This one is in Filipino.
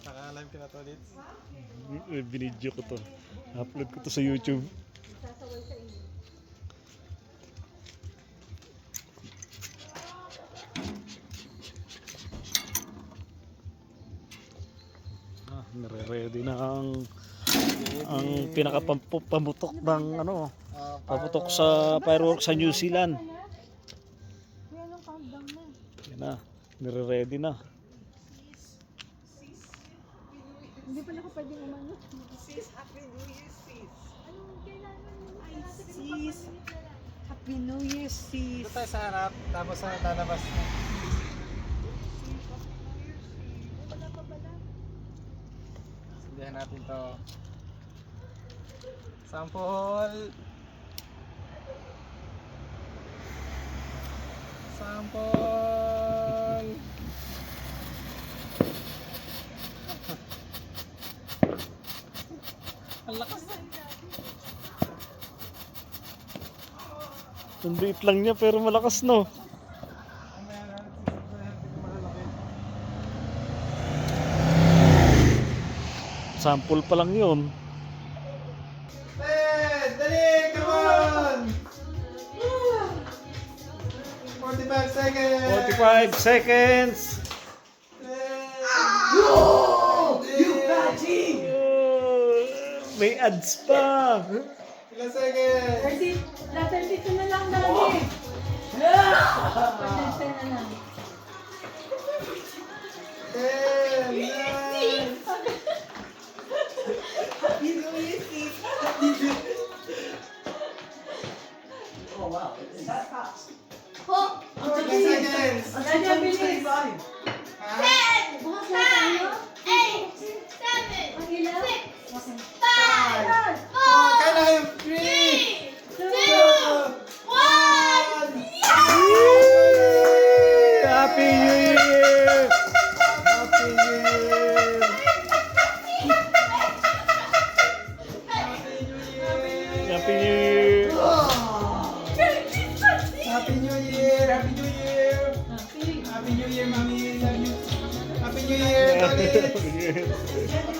Naka-live ka na to, Litz? Binidyo ko to. Upload ko to sa YouTube. Sasaway sa inyo. Nare-ready na ang pinakapamutok ng ano, paputok sa fireworks sa New Zealand. Kuya, anong countdown na? Yan na, nare-ready na. Hindi pala ako pwedeng umano. Sis, Happy New Year, sis. Anong kailangan mo? Ay, sis. Happy New Year, sis. Dito tayo sa harap, tapos sa lalabas na. Wala pa pala. Sindihan natin to. Sample! Sample! Ang lakas na. Ang liit lang niya pero malakas no. Sample pa lang yun. Dali! Come on! 45 seconds! 45 seconds! May ads pa! Ilang seconds? 32 na lang dami. 10 na lang. 10, 9, Happy New Year, sis. Oh, wow. That's fast. Ho! ilang seconds? Ang Dali, saan bilis. tayo? Bukas na tayo? Ang ilan? Kaya na kayo! 3, 2, 1! Happy New Year! Happy New Year! Happy New Year! Happy New Year! Happy New Year! Happy. Happy New Year, Mami! Love you! Happy New Year, Tony!